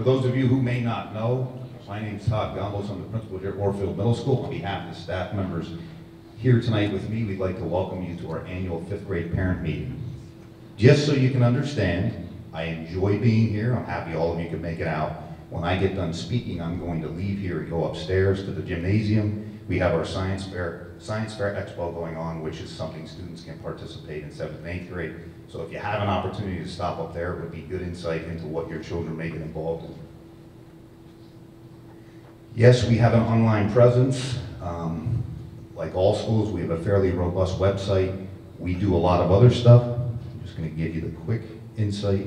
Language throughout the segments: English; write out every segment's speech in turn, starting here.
those of you who may not know, my name is Todd Gombos. I'm the principal here at Orefield Middle School. On behalf of the staff members here tonight with me, we'd like to welcome you to our annual 5th grade parent meeting. Just so you can understand, I enjoy being here. I'm happy all of you can make it out. When I get done speaking, I'm going to leave here and go upstairs to the gymnasium. We have our Science Fair Expo going on, which is something students can participate in 7th and 8th grade. So if you have an opportunity to stop up there, it would be good insight into what your children may get involved in. Yes, we have an online presence. Like all schools, we have a fairly robust website. We do a lot of other stuff. I'm just going to give you the quick insight.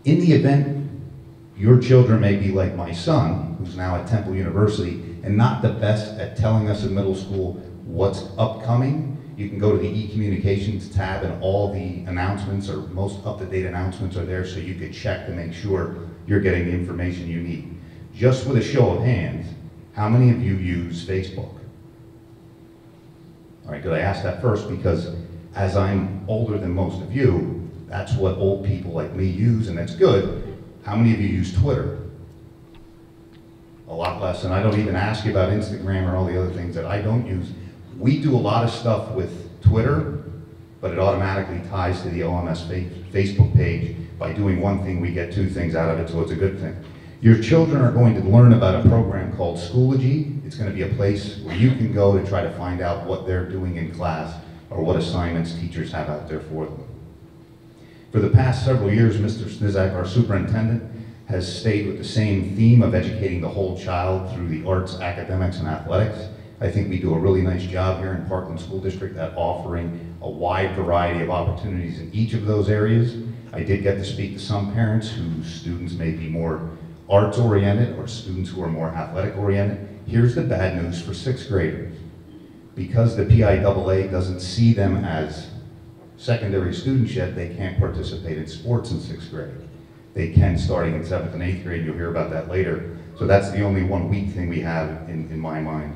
In the event your children may be like my son, who's now at Temple University, and not the best at telling us in middle school what's upcoming, you can go to the e-communications tab and all the announcements, or most up-to-date announcements, are there so you could check to make sure you're getting the information you need. Just with a show of hands, how many of you use Facebook? All right, good, I asked that first because as I'm older than most of you, that's what old people like me use, and that's good. How many of you use Twitter? A lot less, and I don't even ask you about Instagram or all the other things that I don't use. We do a lot of stuff with Twitter, but it automatically ties to the OMS Facebook page. By doing one thing, we get 2 things out of it, so it's a good thing. Your children are going to learn about a program called Schoology. It's going to be a place where you can go to try to find out what they're doing in class or what assignments teachers have out there for them. For the past several years, Mr. Snizak, our superintendent, has stayed with the same theme of educating the whole child through the arts, academics, and athletics. I think we do a really nice job here in Parkland School District at offering a wide variety of opportunities in each of those areas. I did get to speak to some parents whose students may be more arts-oriented or students who are more athletic-oriented. Here's the bad news for 6th graders. Because the PIAA doesn't see them as secondary students yet, they can't participate in sports in 6th grade. They can starting in 7th and 8th grade. You'll hear about that later. So that's the only one weak thing we have in my mind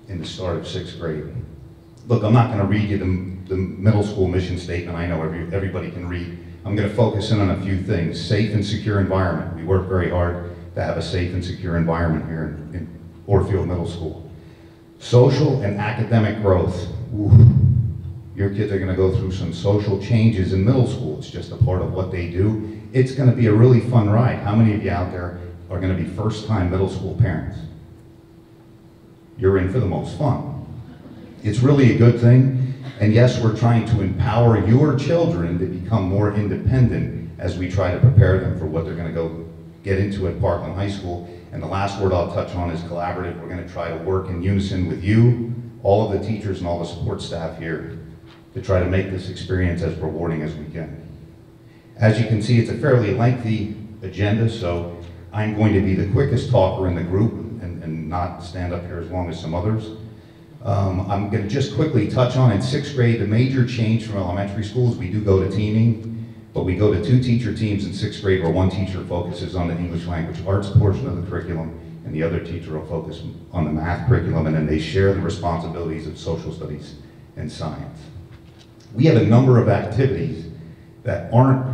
in the start of 6th grade. Look, I'm not going to read you the middle school mission statement. I know everybody can read. I'm going to focus in on a few things. Safe and secure environment. We work very hard to have a safe and secure environment here in Orefield Middle School. Social and academic growth. Ooh. Your kids are going to go through some social changes in middle school. It's just a part of what they do. It's going to be a really fun ride. How many of you out there are going to be first-time middle school parents? You're in for the most fun. It's really a good thing. And yes, we're trying to empower your children to become more independent as we try to prepare them for what they're going to go get into at Parkland High School. And the last word I'll touch on is collaborative. We're going to try to work in unison with you, all of the teachers and all the support staff here, to try to make this experience as rewarding as we can. As you can see, it's a fairly lengthy agenda, so I'm going to be the quickest talker in the group and not stand up here as long as some others. I'm going to just quickly touch on in 6th grade, the major change from elementary schools. We do go to teaming, but we go to 2 teacher teams in 6th grade where one teacher focuses on the English language arts portion of the curriculum and the other teacher will focus on the math curriculum, and then they share the responsibilities of social studies and science. We have a number of activities that aren't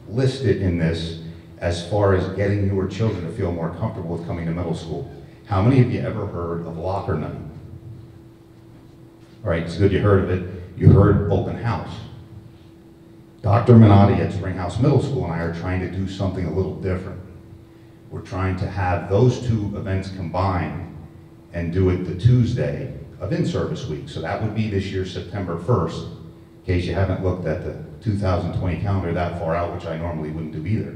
listed in this as far as getting your children to feel more comfortable with coming to middle school. How many of you ever heard of locker night? All right, it's good you heard of it. You heard open house. Dr. Minotti at Springhouse Middle School and I are trying to do something a little different. We're trying to have those 2 events combined and do it the Tuesday of in-service week. So that would be this year, September 1st. In case you haven't looked at the 2020 calendar that far out, which I normally wouldn't do either.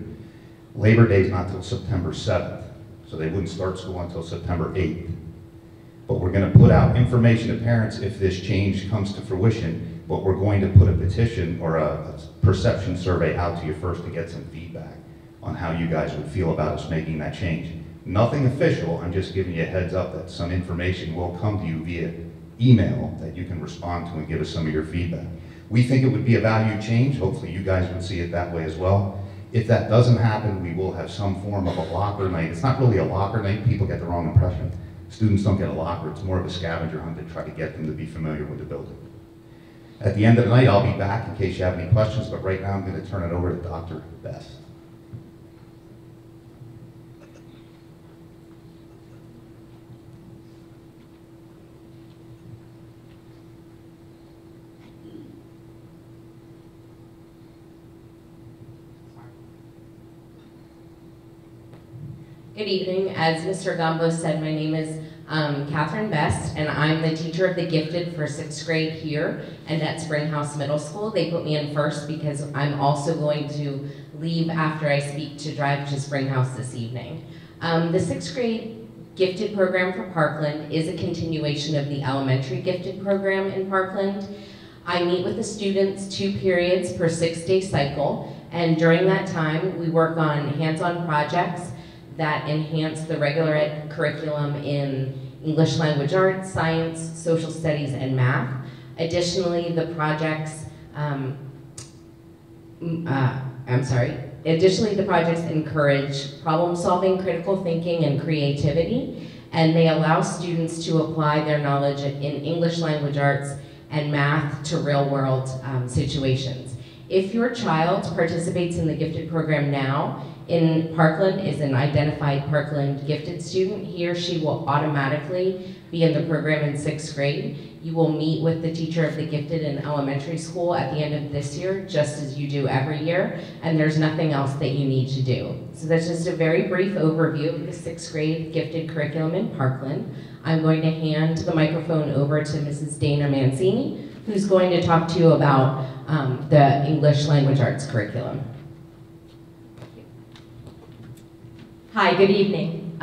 Labor Day is not until September 7th, so they wouldn't start school until September 8th. But we're going to put out information to parents if this change comes to fruition, but we're going to put a petition or a perception survey out to you first to get some feedback on how you guys would feel about us making that change. Nothing official, I'm just giving you a heads up that some information will come to you via email that you can respond to and give us some of your feedback. We think it would be a value change. Hopefully you guys would see it that way as well. If that doesn't happen, we will have some form of a locker night. It's not really a locker night. People get the wrong impression. Students don't get a locker. It's more of a scavenger hunt to try to get them to be familiar with the building. At the end of the night, I'll be back in case you have any questions, but right now I'm going to turn it over to Dr. Bess. Good evening. As Mr. Gombo said, my name is Catherine Best, and I'm the teacher of the gifted for 6th grade here and at Springhouse Middle School. They put me in first because I'm also going to leave after I speak to drive to Springhouse this evening. The 6th grade gifted program for Parkland is a continuation of the elementary gifted program in Parkland. I meet with the students 2 periods per 6-day cycle, and during that time we work on hands-on projects that enhance the regular ed curriculum in English language arts, science, social studies, and math. Additionally, the projects, encourage problem-solving, critical thinking, and creativity, and they allow students to apply their knowledge in English language arts and math to real-world situations. If your child participates in the gifted program now, in Parkland is an identified Parkland gifted student, he or she will automatically be in the program in 6th grade. You will meet with the teacher of the gifted in elementary school at the end of this year, just as you do every year, and there's nothing else that you need to do. So that's just a very brief overview of the 6th grade gifted curriculum in Parkland. I'm going to hand the microphone over to Mrs. Dana Mancini, who's going to talk to you about the English language arts curriculum. Hi, good evening.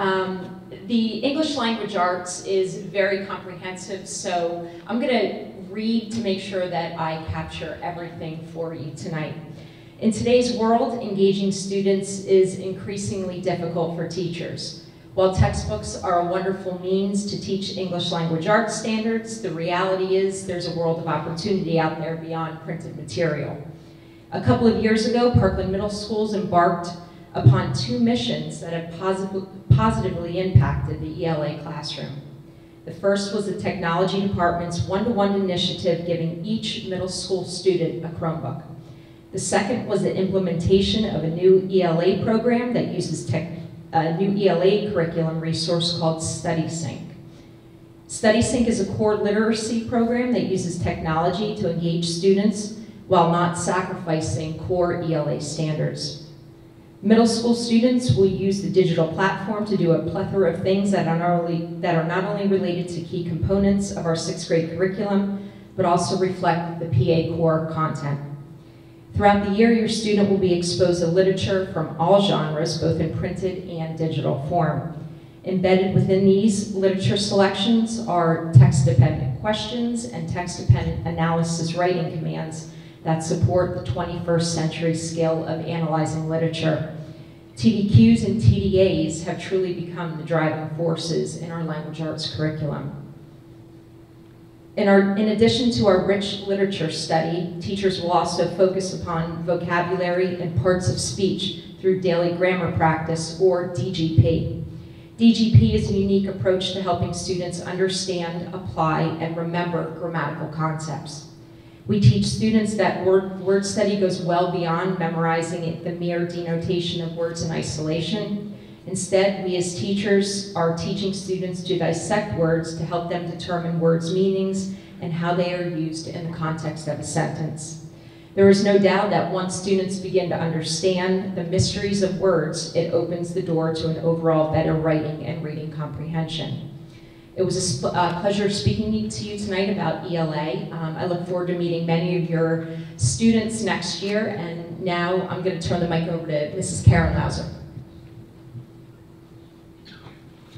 The English language arts is very comprehensive, so I'm going to read to make sure that I capture everything for you tonight. In today's world, engaging students is increasingly difficult for teachers. While textbooks are a wonderful means to teach English language arts standards, the reality is there's a world of opportunity out there beyond printed material. A couple of years ago, Parkland Middle Schools embarked upon 2 missions that have positively impacted the ELA classroom. The first was the technology department's one-to-one initiative giving each middle school student a Chromebook. The second was the implementation of a new ELA program that uses a new ELA curriculum resource called StudySync. StudySync is a core literacy program that uses technology to engage students while not sacrificing core ELA standards. Middle school students will use the digital platform to do a plethora of things that are not only related to key components of our 6th grade curriculum, but also reflect the PA core content. Throughout the year, your student will be exposed to literature from all genres, both in printed and digital form. Embedded within these literature selections are text-dependent questions and text-dependent analysis writing commands that support the 21st century skill of analyzing literature. TDQs and TDAs have truly become the driving forces in our language arts curriculum. In addition to our rich literature study, teachers will also focus upon vocabulary and parts of speech through daily grammar practice, or DGP. DGP is a unique approach to helping students understand, apply, and remember grammatical concepts. We teach students that word study goes well beyond memorizing the mere denotation of words in isolation. Instead, we as teachers are teaching students to dissect words to help them determine words' meanings and how they are used in the context of a sentence. There is no doubt that once students begin to understand the mysteries of words, it opens the door to an overall better writing and reading comprehension. It was a pleasure speaking to you tonight about ELA. I look forward to meeting many of your students next year, and now I'm going to turn the mic over to Mrs. Karen Lauser.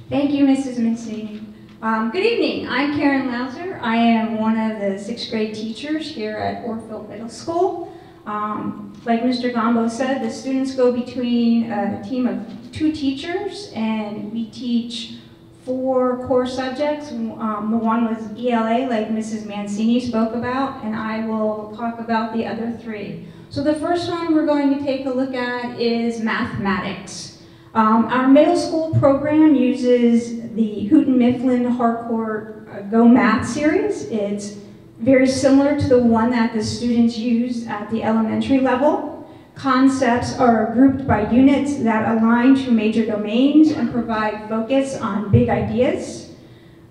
Thank you, Mrs. Mancini. Good evening, I'm Karen Lauser. I am one of the 6th grade teachers here at Orefield Middle School. Like Mr. Gombo said, the students go between a team of 2 teachers, and we teach 4 core subjects. The one was ELA, like Mrs. Mancini spoke about, and I will talk about the other 3. So the first one we're going to take a look at is mathematics. Our middle school program uses the Houghton Mifflin Harcourt Go Math series. It's very similar to the one that the students use at the elementary level. Concepts are grouped by units that align to major domains and provide focus on big ideas.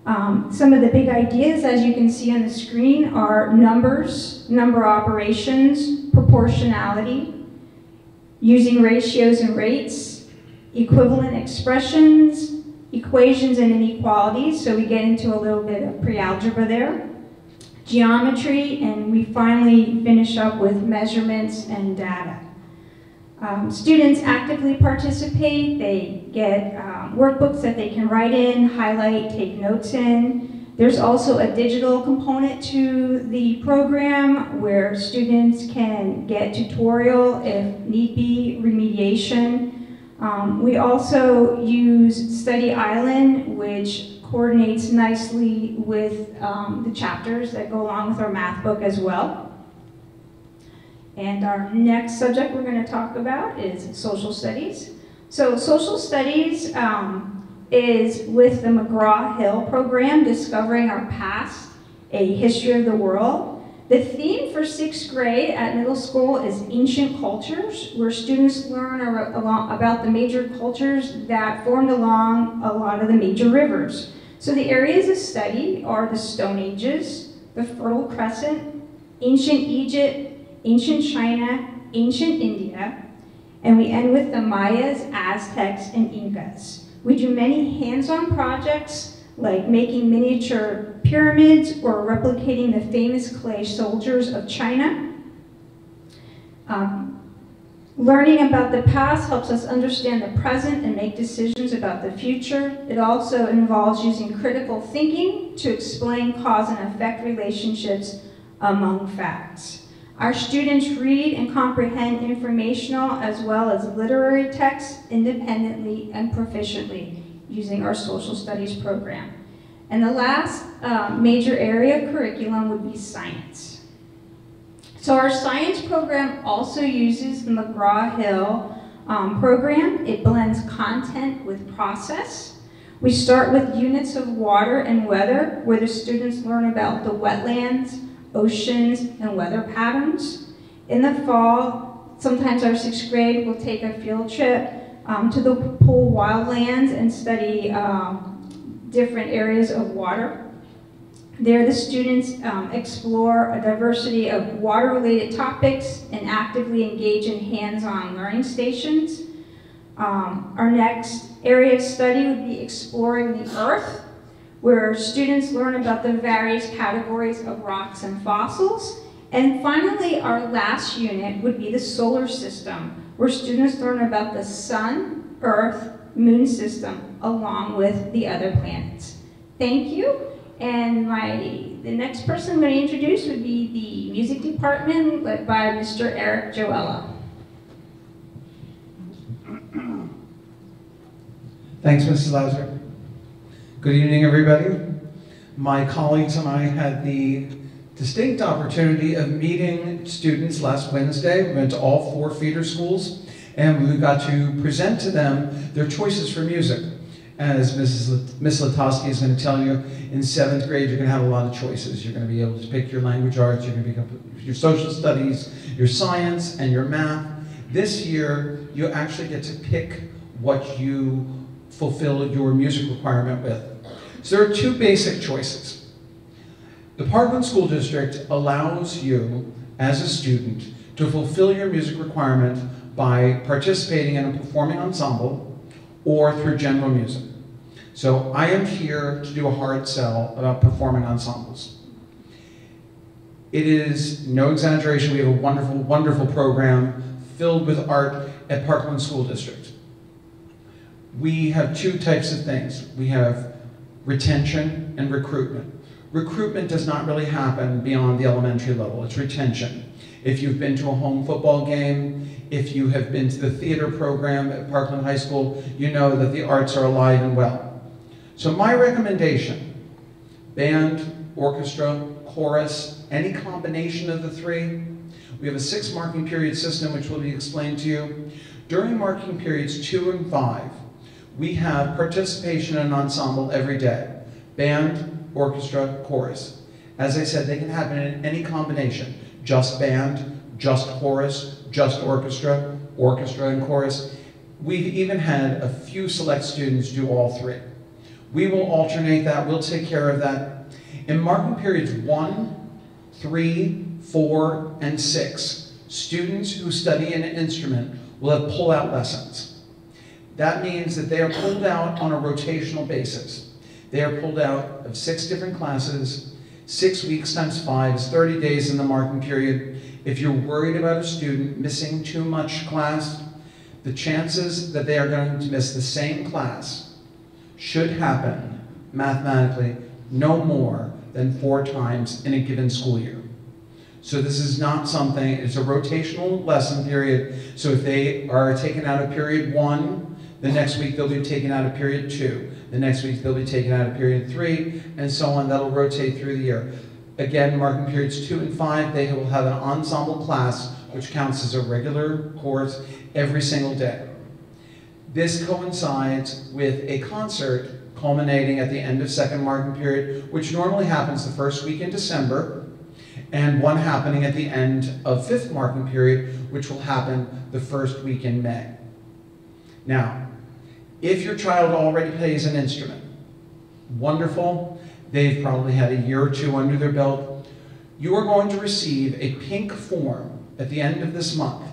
Some of the big ideas, as you can see on the screen, are numbers, number operations, proportionality, using ratios and rates, equivalent expressions, equations and inequalities, so we get into a little bit of pre-algebra there, geometry, and we finally finish up with measurements and data. Students actively participate. They get workbooks that they can write in, highlight, take notes in. There's also a digital component to the program where students can get tutorial, if need be, remediation. We also use Study Island, which coordinates nicely with the chapters that go along with our math book as well. And our next subject we're going to talk about is social studies. So social studies is with the McGraw-Hill program, Discovering Our Past, A History of the World. The theme for 6th grade at middle school is ancient cultures, where students learn about the major cultures that formed along a lot of the major rivers. So the areas of study are the Stone Ages, the Fertile Crescent, ancient Egypt, ancient China, ancient India, and we end with the Mayas, Aztecs, and Incas. We do many hands-on projects like making miniature pyramids or replicating the famous clay soldiers of China. Learning about the past helps us understand the present and make decisions about the future. It also involves using critical thinking to explain cause and effect relationships among facts. Our students read and comprehend informational as well as literary texts independently and proficiently using our social studies program. And the last major area of curriculum would be science. So our science program also uses the McGraw-Hill program. It blends content with process. We start with units of water and weather, where the students learn about the wetlands, oceans, and weather patterns. In the fall, sometimes our 6th grade will take a field trip to the pool wildlands and study different areas of water. There, the students explore a diversity of water-related topics and actively engage in hands-on learning stations. Our next area of study would be exploring the Earth, where students learn about the various categories of rocks and fossils. And finally, our last unit would be the solar system, where students learn about the sun, earth, moon system, along with the other planets. Thank you. And the next person I'm going to introduce would be the music department, led by Mr. Eric Joella. Thanks, Mrs. Lauser. Good evening, everybody. My colleagues and I had the distinct opportunity of meeting students last Wednesday. We went to all 4 feeder schools, and we got to present to them their choices for music. As Ms. Latosky is going to tell you, in 7th grade, you're going to have a lot of choices. You're going to be able to pick your language arts, you're going to pick your social studies, your science, and your math. This year, you actually get to pick what you fulfill your music requirement with. So there are 2 basic choices. The Parkland School District allows you, as a student, to fulfill your music requirement by participating in a performing ensemble or through general music. So I am here to do a hard sell about performing ensembles. It is no exaggeration, we have a wonderful, wonderful program filled with art at Parkland School District. We have 2 types of things. We have retention and recruitment. Recruitment does not really happen beyond the elementary level. It's retention. If you've been to a home football game, if you have been to the theater program at Parkland High School, you know that the arts are alive and well. So my recommendation, band, orchestra, chorus, any combination of the 3. We have a 6 marking period system, which will be explained to you. During marking periods 2 and 5, we have participation in an ensemble every day. Band, orchestra, chorus. As I said, they can happen in any combination. Just band, just chorus, just orchestra, orchestra and chorus. We've even had a few select students do all 3. We will alternate that, we'll take care of that. In marking periods 1, 3, 4, and 6, students who study an instrument will have pull-out lessons. That means that they are pulled out on a rotational basis. They are pulled out of 6 different classes, 6 weeks times 5 is 30 days in the marking period. If you're worried about a student missing too much class, the chances that they are going to miss the same class should happen, mathematically, no more than 4 times in a given school year. So this is not something, it's a rotational lesson period. So if they are taken out of period 1, the next week they'll be taken out of period 2. The next week they'll be taken out of period 3, and so on. That'll rotate through the year. Again, marking periods 2 and 5, they will have an ensemble class, which counts as a regular course every single day. This coincides with a concert culminating at the end of 2nd marking period, which normally happens the first week in December, and one happening at the end of 5th marking period, which will happen the first week in May. Now, if your child already plays an instrument, wonderful. They've probably had a year or 2 under their belt. You are going to receive a pink form at the end of this month.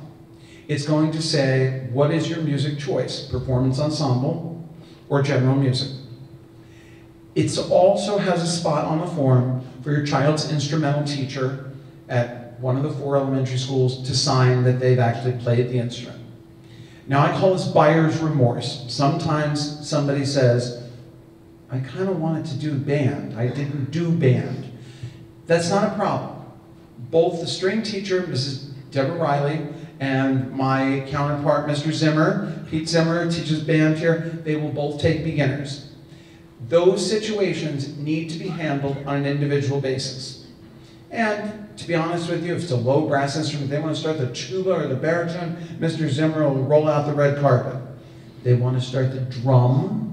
It's going to say, what is your music choice? Performance ensemble or general music? It also has a spot on the form for your child's instrumental teacher at one of the 4 elementary schools to sign that they've actually played the instrument. Now, I call this buyer's remorse. Sometimes somebody says, I kind of wanted to do band. I didn't do band. That's not a problem. Both the string teacher, Mrs. Deborah Riley, and my counterpart, Mr. Zimmer, Pete Zimmer, teaches band here, they will both take beginners. Those situations need to be handled on an individual basis. And to be honest with you, if it's a low brass instrument, they want to start the tuba or the baritone, Mr. Zimmer will roll out the red carpet. They want to start the drum,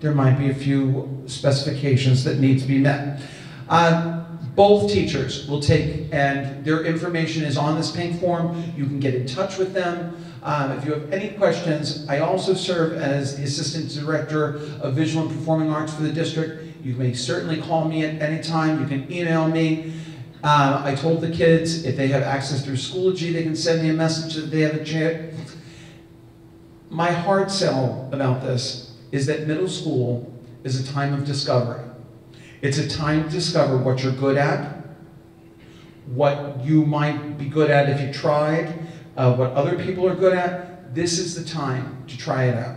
there might be a few specifications that need to be met. Both teachers will take, and their information is on this pink form. You can get in touch with them. If you have any questions, I also serve as the Assistant Director of Visual and Performing Arts for the district. You may certainly call me at any time. You can email me. I told the kids if they have access through Schoology, they can send me a message that they have a chat. My hard sell about this is that middle school is a time of discovery. It's a time to discover what you're good at, what you might be good at if you tried, what other people are good at. This is the time to try it out.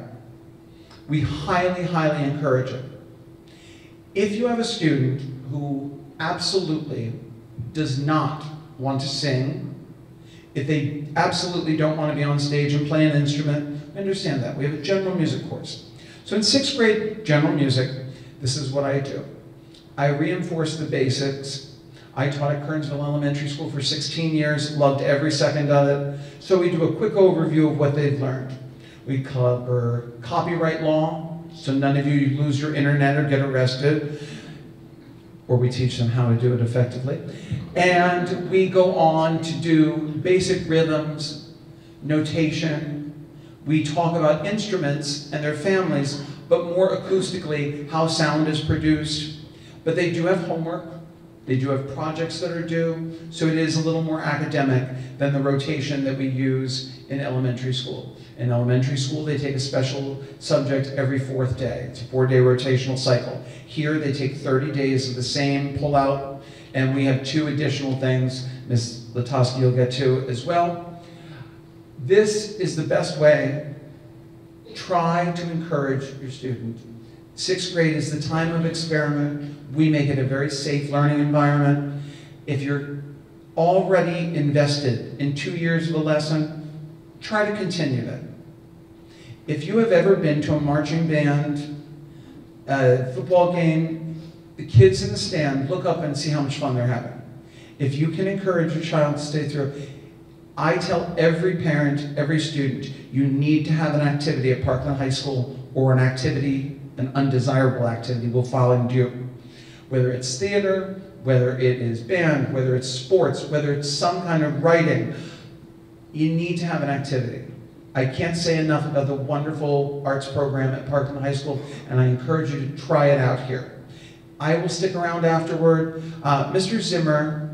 We highly, highly encourage it. If you have a student who absolutely does not want to sing, if they absolutely don't want to be on stage and play an instrument, I understand that. We have a general music course. So in 6th grade general music, this is what I do. I reinforce the basics. I taught at Kernsville Elementary School for 16 years, loved every second of it. So we do a quick overview of what they've learned. We cover copyright law, so none of you lose your internet or get arrested, or we teach them how to do it effectively. And we go on to do basic rhythms, notation. We talk about instruments and their families, but more acoustically, how sound is produced. But they do have homework. They do have projects that are due, so it is a little more academic than the rotation that we use in elementary school. In elementary school, they take a special subject every 4th day. It's a 4-day rotational cycle. Here, they take 30 days of the same pull-out, and we have 2 additional things Ms. Latosky will get to as well. This is the best way. Try to encourage your student. 6th grade is the time of experiment. We make it a very safe learning environment. If you're already invested in 2 years of a lesson, try to continue that. If you have ever been to a marching band, a football game, the kids in the stand look up and see how much fun they're having. If you can encourage your child to stay through, I tell every parent, every student, you need to have an activity at Parkland High School, or an activity, an undesirable activity will find you. Whether it's theater, whether it is band, whether it's sports, whether it's some kind of writing, you need to have an activity. I can't say enough about the wonderful arts program at Parkland High School, and I encourage you to try it out here. I will stick around afterward. Mr. Zimmer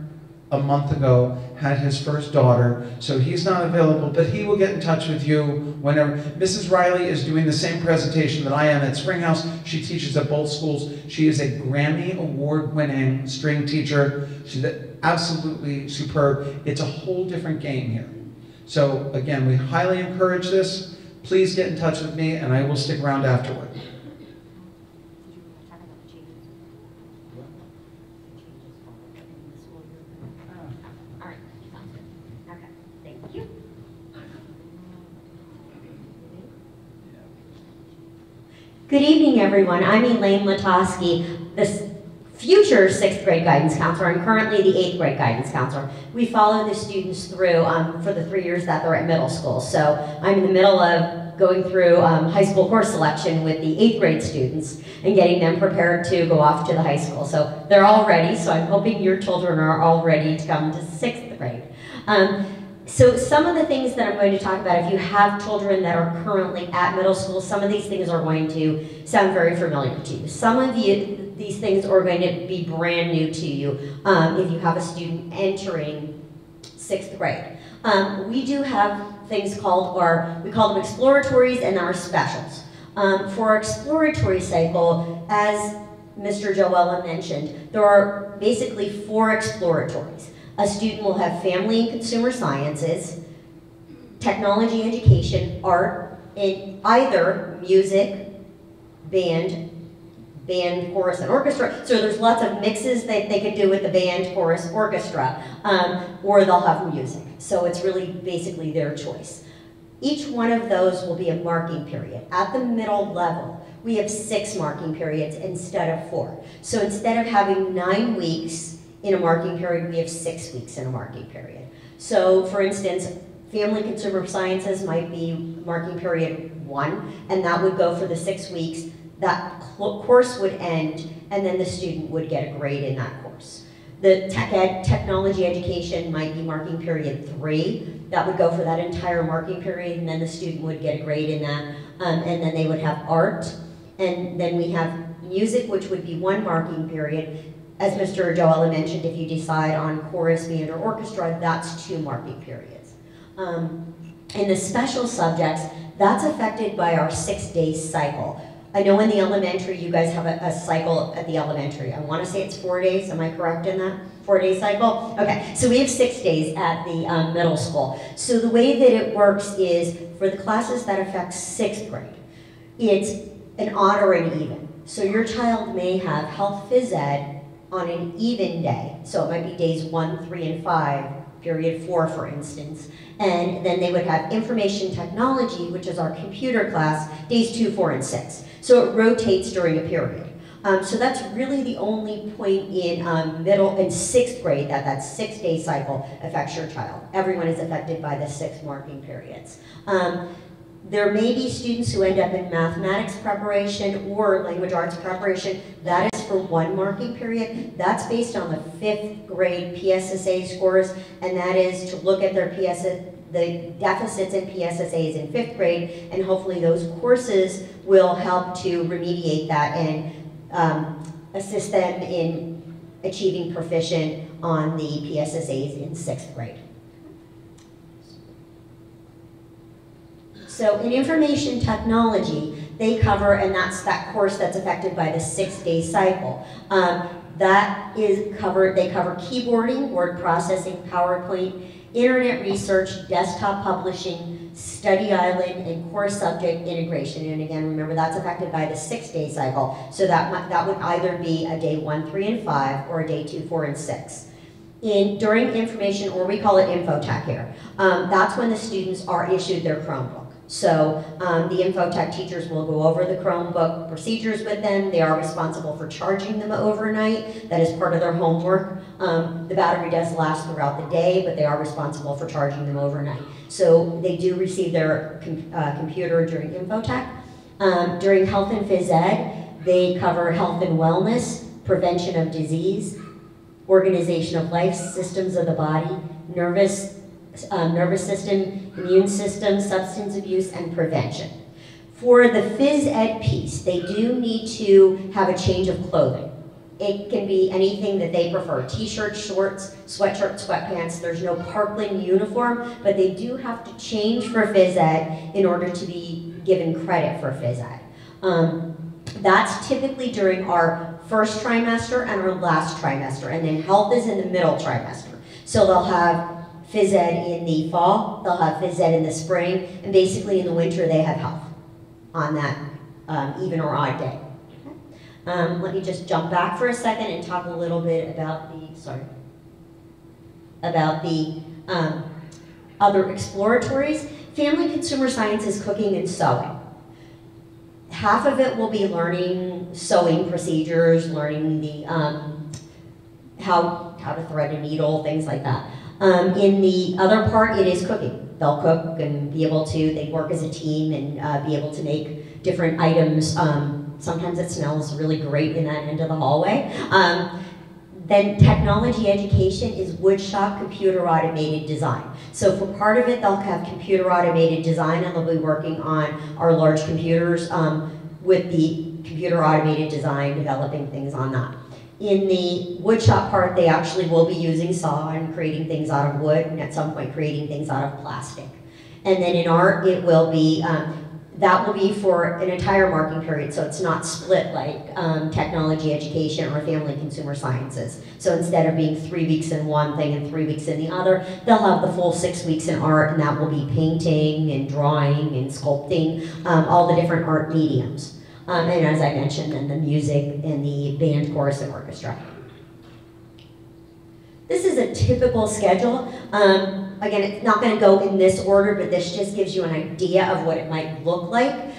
a month ago, had his first daughter, so he's not available, but he will get in touch with you whenever. Mrs. Riley is doing the same presentation that I am at Springhouse. She teaches at both schools. She is a Grammy Award-winning string teacher. She's absolutely superb. It's a whole different game here. So again, we highly encourage this. Please get in touch with me, and I will stick around afterward. Good evening, everyone. I'm Elaine Latosky, the future 6th grade guidance counselor and currently the 8th grade guidance counselor. We follow the students through for the 3 years that they're at middle school. So I'm in the middle of going through high school course selection with the 8th grade students and getting them prepared to go off to the high school. So they're all ready, so I'm hoping your children are all ready to come to 6th grade. So some of the things that I'm going to talk about, if you have children that are currently at middle school, some of these things are going to sound very familiar to you. Some of these things are going to be brand new to you if you have a student entering 6th grade. We do have things called, we call them exploratories and our specials. For our exploratory cycle, as Mr. Joella mentioned, there are basically 4 exploratories. A student will have family and consumer sciences, technology, education, art, in either music, band, chorus, and orchestra. So there's lots of mixes that they could do with the band, chorus, orchestra, or they'll have music. So it's really basically their choice. Each one of those will be a marking period. At the middle level, we have 6 marking periods instead of 4. So instead of having 9 weeks in a marking period, we have 6 weeks in a marking period. So for instance, family consumer sciences might be marking period 1, and that would go for the 6 weeks. That course would end, and then the student would get a grade in that course. The technology education might be marking period 3. That would go for that entire marking period, and then the student would get a grade in that. And then they would have art, and then we have music, which would be 1 marking period. As Mr. Joella mentioned, if you decide on chorus, band, or orchestra, that's 2 marking periods. In the special subjects, that's affected by our 6-day cycle. I know in the elementary, you guys have a cycle at the elementary. I want to say it's 4 days, am I correct in that? 4-day cycle? Okay, so we have 6 days at the middle school. So the way that it works is, for the classes that affect 6th grade, it's an odd or an even. So your child may have health phys ed on an even day. So it might be days 1, 3, and 5, period 4, for instance. And then they would have information technology, which is our computer class, days 2, 4, and 6. So it rotates during a period. So that's really the only point in middle and 6th grade that 6-day cycle affects your child. Everyone is affected by the 6 marking periods. There may be students who end up in mathematics preparation or language arts preparation. That is for 1 marking period. That's based on the 5th grade PSSA scores, and that is to look at their the deficits in PSSAs in 5th grade, and hopefully those courses will help to remediate that and assist them in achieving proficient on the PSSAs in 6th grade. So in information technology, they cover, and that's that course that's affected by the 6-day cycle. That is covered, they cover keyboarding, word processing, PowerPoint, internet research, desktop publishing, study island, and core subject integration. And again, remember that's affected by the 6-day cycle. So that would either be a day 1, 3, and 5, or a day 2, 4, and 6. During information, or we call it infotech here, that's when the students are issued their Chromebook. So the infotech teachers will go over the Chromebook procedures with them. They are responsible for charging them overnight. That is part of their homework. The battery does last throughout the day, but they are responsible for charging them overnight. So they do receive their computer during infotech. During health and phys ed, they cover health and wellness, prevention of disease, organization of life, systems of the body, nervous system, immune system, substance abuse, and prevention. For the phys ed piece, they do need to have a change of clothing. It can be anything that they prefer, t-shirts, shorts, sweatshirts, sweatpants. There's no Parkland uniform, but they do have to change for phys ed in order to be given credit for phys ed. That's typically during our first trimester and our last trimester, and then health is in the middle trimester. So they'll have phys ed in the fall, they'll have phys ed in the spring, and basically in the winter they have health on that even or odd day. Let me just jump back for a second and talk a little bit about the other exploratories. Family consumer science is cooking and sewing. Half of it will be learning sewing procedures, learning the how to thread a needle, things like that. In the other part, it is cooking. They'll cook and be able to, they work as a team and be able to make different items. Sometimes it smells really great in that end of the hallway. Then technology education is woodshop computer automated design. So for part of it, they'll have computer automated design, and they'll be working on our large computers with the computer automated design, developing things on that. In the woodshop part, they actually will be using saw and creating things out of wood, and at some point creating things out of plastic. And then in art, it will be, that will be for an entire marking period, so it's not split like technology education or family consumer sciences. So instead of being 3 weeks in one thing and 3 weeks in the other, they'll have the full 6 weeks in art, and that will be painting and drawing and sculpting, all the different art mediums. And as I mentioned, then the music and the band, chorus, and orchestra. This is a typical schedule. Again, it's not going to go in this order, but this just gives you an idea of what it might look like.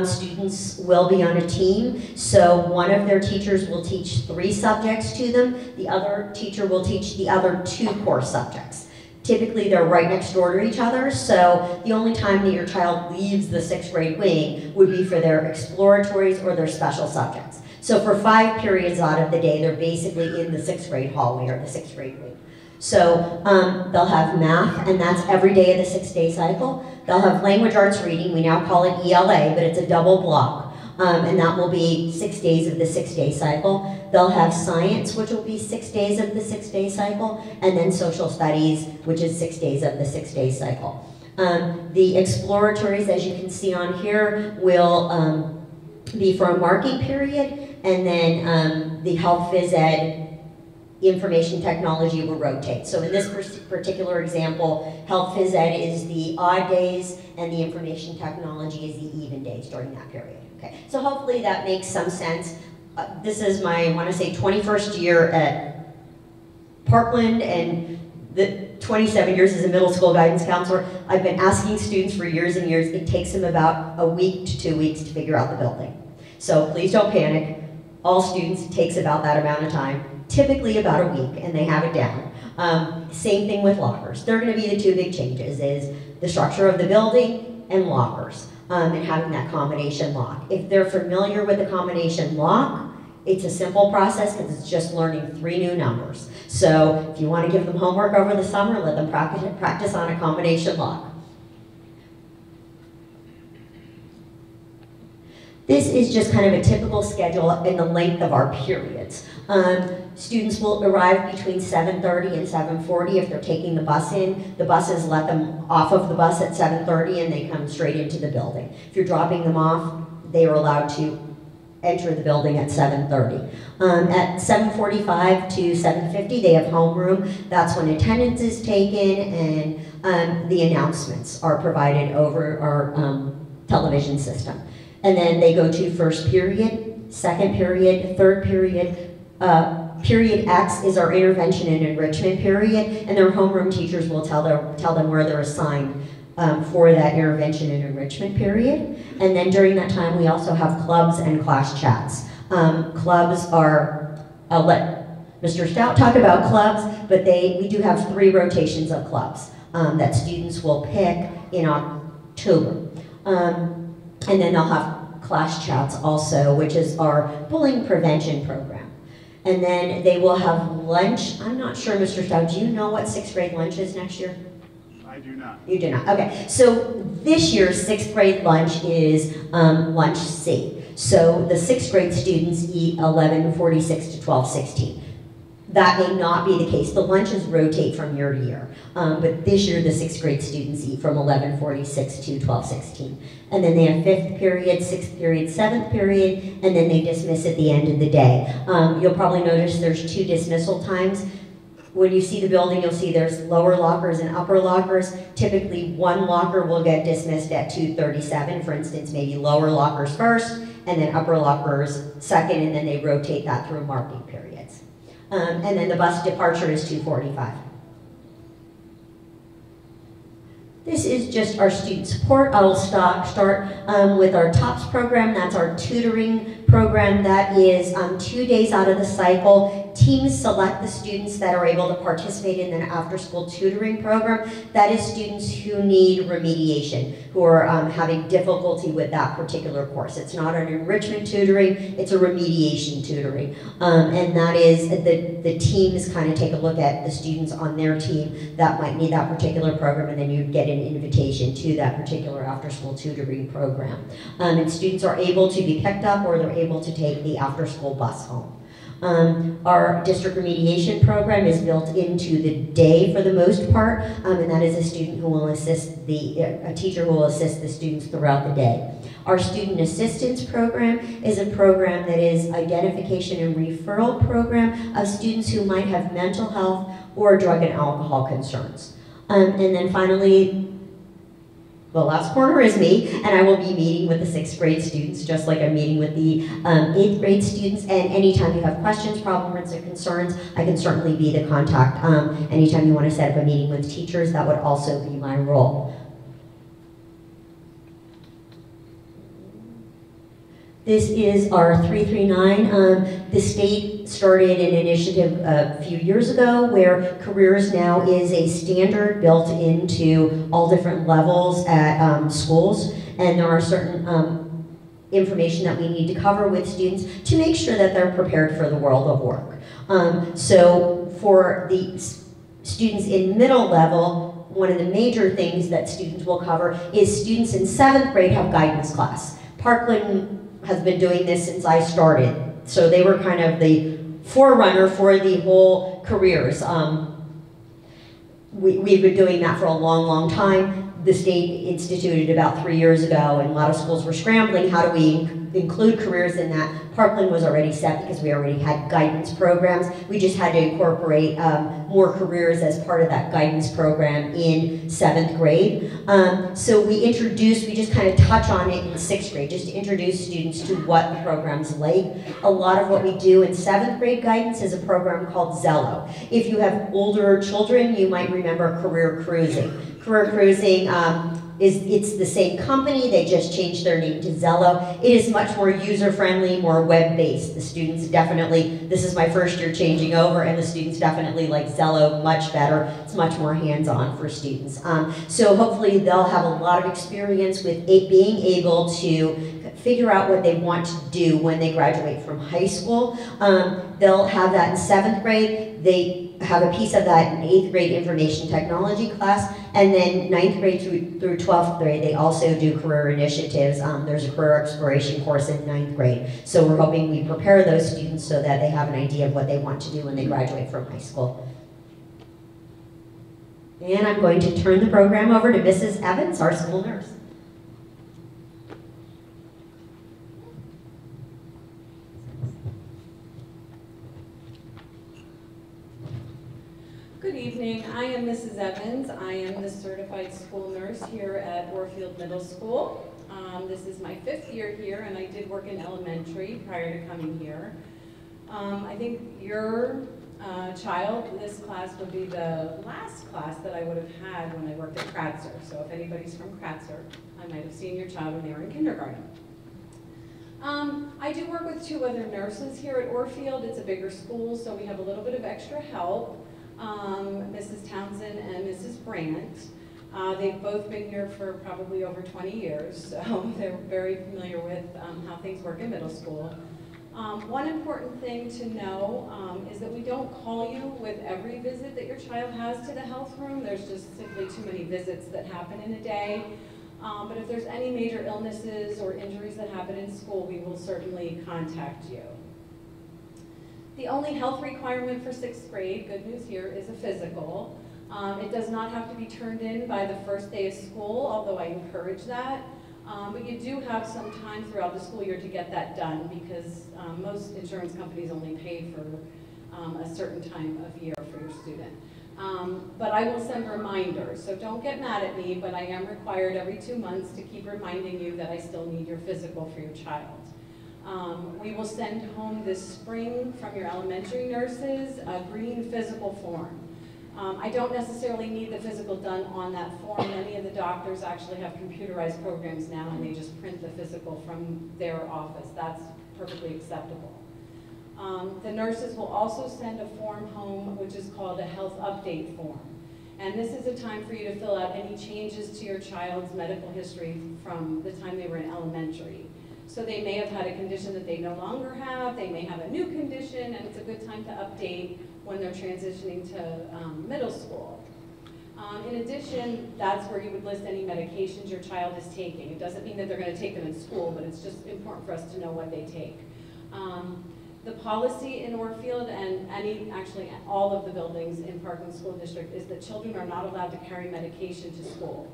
Students will be on a team, so one of their teachers will teach 3 subjects to them. The other teacher will teach the other 2 core subjects. Typically, they're right next door to each other, so the only time that your child leaves the 6th grade wing would be for their exploratories or their special subjects. So for 5 periods out of the day, they're basically in the 6th grade hallway or the 6th grade wing. So they'll have math, and that's every day of the 6-day cycle. They'll have language arts reading, we now call it ELA, but it's a double block. And that will be 6 days of the 6-day cycle. They'll have science, which will be 6 days of the 6-day cycle, and then social studies, which is 6 days of the 6-day cycle. The exploratories, as you can see on here, will be for a marking period, and then the health phys ed information technology will rotate. So in this particular example, health phys ed is the odd days, and the information technology is the even days during that period. Okay, so hopefully that makes some sense. This is my, I want to say, 21st year at Parkland, and the 27 years as a middle school guidance counselor. I've been asking students for years and years. It takes them about a week to 2 weeks to figure out the building. So please don't panic. All students, it takes about that amount of time, typically about a week, and they have it down. Same thing with lockers. They're going to be the 2 big changes, is the structure of the building and lockers. And having that combination lock. If they're familiar with the combination lock, it's a simple process because it's just learning 3 new numbers. So if you want to give them homework over the summer, let them practice on a combination lock. This is just kind of a typical schedule in the length of our periods. Students will arrive between 7:30 and 7:40 if they're taking the bus in. The buses let them off of the bus at 7:30 and they come straight into the building. If you're dropping them off, they are allowed to enter the building at 7:30. At 7:45 to 7:50, they have homeroom. That's when attendance is taken and the announcements are provided over our television system. And then they go to first period, second period, third period. Period X is our intervention and enrichment period, and their homeroom teachers will tell them where they're assigned for that intervention and enrichment period. And then during that time, we also have clubs and class chats. Clubs are, I'll let Mr. Stout talk about clubs, but we do have 3 rotations of clubs that students will pick in October. And then they'll have class chats also, which is our bullying prevention program. And then they will have lunch. I'm not sure, Mr. Stout, do you know what 6th grade lunch is next year? I do not. You do not, okay. So this year's 6th grade lunch is lunch C. So the 6th grade students eat 11:46 to 12:16. That may not be the case. The lunches rotate from year to year. But this year, the 6th grade students eat from 11:46 to 12:16. And then they have 5th period, 6th period, 7th period, and then they dismiss at the end of the day. You'll probably notice there's 2 dismissal times. When you see the building, you'll see there's lower lockers and upper lockers. Typically, one locker will get dismissed at 2:37. For instance, maybe lower lockers first, and then upper lockers second, and then they rotate that through marking periods. And then the bus departure is 2:45. This is just our student support. I will start with our TOPS program. That's our tutoring program. That is 2 days out of the cycle. Teams select the students that are able to participate in an after-school tutoring program. That is students who need remediation, who are having difficulty with that particular course. It's not an enrichment tutoring, it's a remediation tutoring. And that is, the teams kind of take a look at the students on their team that might need that particular program, and then you get an invitation to that particular after-school tutoring program. And students are able to be picked up, or they're able to take the after-school bus home. Our district remediation program is built into the day for the most part, and that is a student who will assist a teacher who will assist the students throughout the day. Our student assistance program is a program that is identification and referral program of students who might have mental health or drug and alcohol concerns. And then finally, the last corner is me, and I will be meeting with the 6th grade students, just like I'm meeting with the 8th grade students. And anytime you have questions, problems, or concerns, I can certainly be the contact. Anytime you want to set up a meeting with teachers, that would also be my role. This is our 339. The state started an initiative a few years ago where careers now is a standard built into all different levels at schools, and there are certain information that we need to cover with students to make sure that they're prepared for the world of work. So for the students in middle level, one of the major things that students will cover is students in 7th grade have guidance class. Parkland has been doing this since I started. So they were kind of the forerunner for the whole careers. We've been doing that for a long, long time. The state instituted about 3 years ago, and a lot of schools were scrambling. How do we include careers in that? Parkland was already set because we already had guidance programs. We just had to incorporate more careers as part of that guidance program in 7th grade. So we just kind of touch on it in 6th grade, just to introduce students to what the program's like. A lot of what we do in 7th grade guidance is a program called Zello. If you have older children, you might remember Career Cruising. Career Cruising, it's the same company, they just changed their name to Zello. It is much more user-friendly, more web-based. The students definitely, this is my first year changing over, and the students definitely like Zello much better. It's much more hands-on for students. So hopefully they'll have a lot of experience with being able to figure out what they want to do when they graduate from high school. They'll have that in 7th grade. They have a piece of that in 8th grade information technology class, and then 9th grade through 12th grade, they also do career initiatives. There's a career exploration course in 9th grade. So we're hoping we prepare those students so that they have an idea of what they want to do when they graduate from high school. And I'm going to turn the program over to Mrs. Evans, our school nurse. Good evening. I am Mrs. Evans. I am the certified school nurse here at Orefield Middle School. This is my 5th year here, and I did work in elementary prior to coming here. I think your child, this class would be the last class that I would have had when I worked at Kratzer. So if anybody's from Kratzer, I might have seen your child when they were in kindergarten. I do work with 2 other nurses here at Orefield. It's a bigger school, so we have a little bit of extra help. Mrs. Townsend and Mrs. Brandt. They've both been here for probably over 20 years, so they're very familiar with how things work in middle school. One important thing to know is that we don't call you with every visit that your child has to the health room. There's just simply too many visits that happen in a day. But if there's any major illnesses or injuries that happen in school, we will certainly contact you. The only health requirement for 6th grade, good news here, is a physical. It does not have to be turned in by the first day of school, although I encourage that. But you do have some time throughout the school year to get that done because most insurance companies only pay for a certain time of year for your student. But I will send reminders, so don't get mad at me, but I am required every 2 months to keep reminding you that I still need your physical for your child. We will send home this spring from your elementary nurses a green physical form. I don't necessarily need the physical done on that form. Many of the doctors actually have computerized programs now and they just print the physical from their office. That's perfectly acceptable. The nurses will also send a form home which is called a health update form. And this is a time for you to fill out any changes to your child's medical history from the time they were in elementary. So they may have had a condition that they no longer have, they may have a new condition, and it's a good time to update when they're transitioning to middle school. In addition, that's where you would list any medications your child is taking. It doesn't mean that they're going to take them in school, but it's just important for us to know what they take. The policy in Orefield and actually all of the buildings in Parkland School District is that children are not allowed to carry medication to school.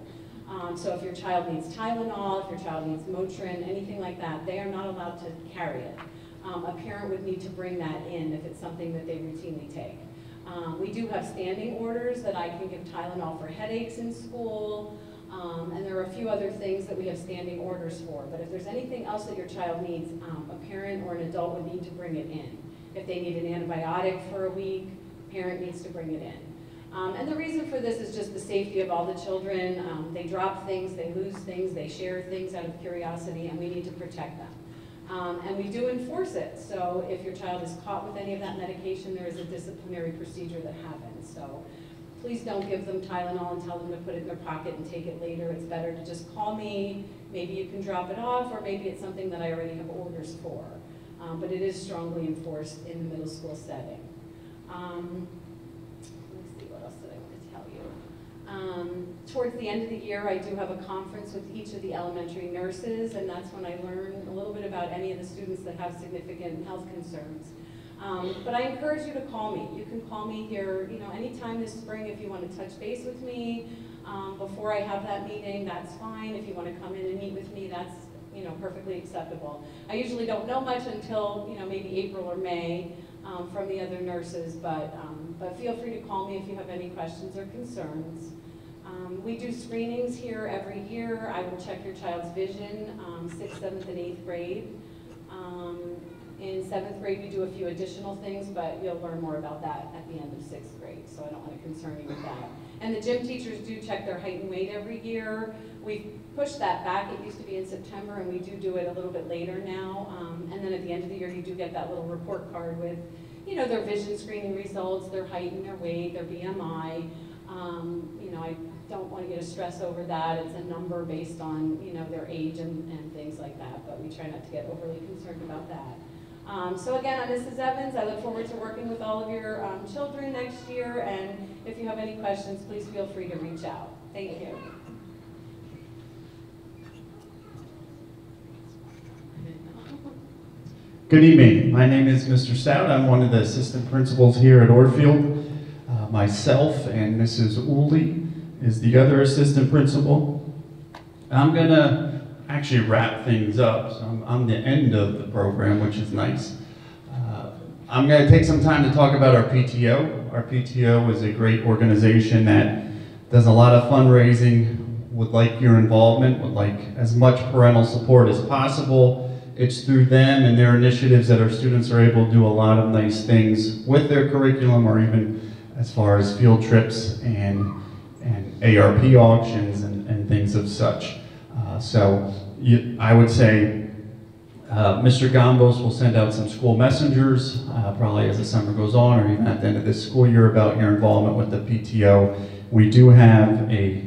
So if your child needs Tylenol, if your child needs Motrin, anything like that, they are not allowed to carry it. A parent would need to bring that in if it's something that they routinely take. We do have standing orders that I can give Tylenol for headaches in school, and there are a few other things that we have standing orders for. But if there's anything else that your child needs, a parent or an adult would need to bring it in. If they need an antibiotic for a week, parent needs to bring it in. And the reason for this is just the safety of all the children. They drop things, they lose things, they share things out of curiosity, and we need to protect them. And we do enforce it. So if your child is caught with any of that medication, there is a disciplinary procedure that happens. So please don't give them Tylenol and tell them to put it in their pocket and take it later. It's better to just call me. Maybe you can drop it off, or maybe it's something that I already have orders for. But it is strongly enforced in the middle school setting. Towards the end of the year, I do have a conference with each of the elementary nurses, and that's when I learn a little bit about any of the students that have significant health concerns. But I encourage you to call me. You can call me here, anytime this spring if you want to touch base with me. Before I have that meeting, that's fine. If you want to come in and meet with me, that's perfectly acceptable. I usually don't know much until maybe April or May from the other nurses, but feel free to call me if you have any questions or concerns. We do screenings here every year. I will check your child's vision, 6th, 7th, and 8th grade. In 7th grade, we do a few additional things, but you'll learn more about that at the end of 6th grade, so I don't want to concern you with that. And the gym teachers do check their height and weight every year. We've pushed that back. It used to be in September, and we do it a little bit later now. And then at the end of the year, you do get that little report card with their vision screening results, their height and their weight, their BMI. I don't want to get a stress over that. It's a number based on, their age and things like that, but we try not to get overly concerned about that. So again, I'm Mrs. Evans. I look forward to working with all of your children next year, and if you have any questions, please feel free to reach out. Thank you. Good evening. My name is Mr. Stout. I'm one of the assistant principals here at Orefield. Myself and Mrs. Uli is the other assistant principal. I'm going to actually wrap things up. So I'm on the end of the program, which is nice. I'm going to take some time to talk about our PTO. Our PTO is a great organization that does a lot of fundraising, would like your involvement, would like as much parental support as possible. It's through them and their initiatives that our students are able to do a lot of nice things with their curriculum, or even as far as field trips and ARP auctions and things of such. I would say Mr. Gambos will send out some school messengers, probably as the summer goes on, or even at the end of this school year, about your involvement with the PTO. We do have a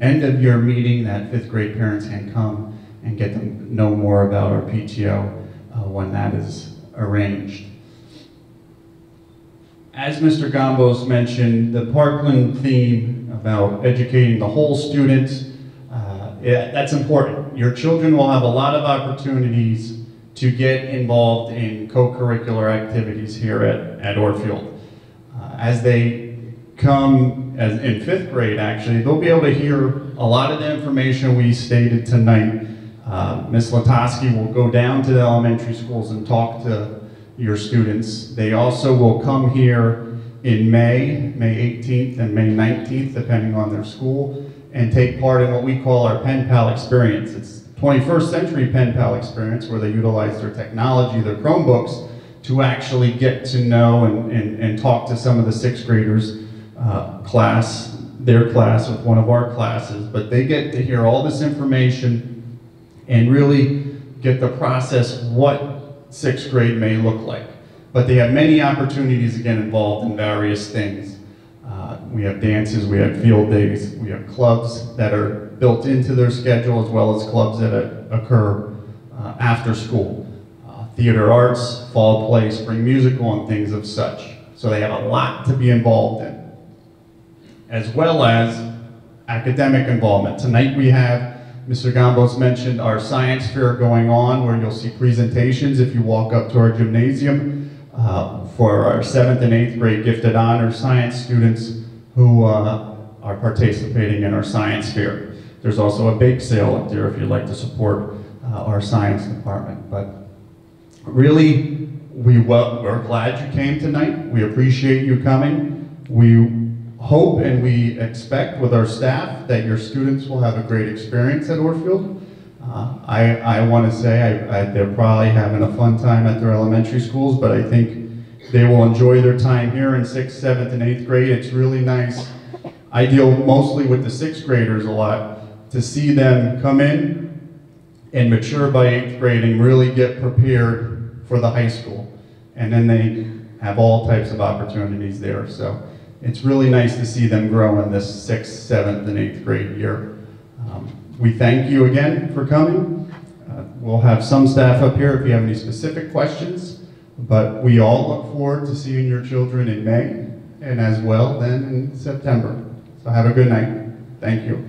end of year meeting that 5th grade parents can come and get them know more about our PTO when that is arranged. As Mr. Gambos mentioned, the Parkland theme about educating the whole student That's important. Your children will have a lot of opportunities to get involved in co-curricular activities here at Orefield. As they come in 5th grade, actually, they'll be able to hear a lot of the information we stated tonight. Ms. Latosky will go down to the elementary schools and talk to your students. They also will come here in May 18th and May 19th, depending on their school, and take part in what we call our Pen Pal experience. It's 21st century Pen Pal experience where they utilize their technology, their Chromebooks, to actually get to know and talk to some of the 6th graders their class with one of our classes. But they get to hear all this information and really get to process what 6th grade may look like. But they have many opportunities, again, involved in various things. We have dances, we have field days, we have clubs that are built into their schedule, as well as clubs that occur after school. Theater arts, fall play, spring musical, and things of such. So they have a lot to be involved in, as well as academic involvement. Tonight we have, Mr. Gambos mentioned, our science fair going on, where you'll see presentations if you walk up to our gymnasium for our 7th and 8th grade gifted honor science students who are participating in our science fair. There's also a bake sale up there if you'd like to support our science department. But really, we're glad you came tonight. We appreciate you coming. We hope and we expect with our staff that your students will have a great experience at Orefield. I want to say they're probably having a fun time at their elementary schools, but I think they will enjoy their time here in 6th, 7th, and 8th grade. It's really nice. I deal mostly with the 6th graders a lot, to see them come in and mature by 8th grade and really get prepared for the high school. And then they have all types of opportunities there. So it's really nice to see them grow in this 6th, 7th, and 8th grade year. We thank you again for coming. We'll have some staff up here if you have any specific questions, but we all look forward to seeing your children in May and as well then in September. So have a good night. Thank you.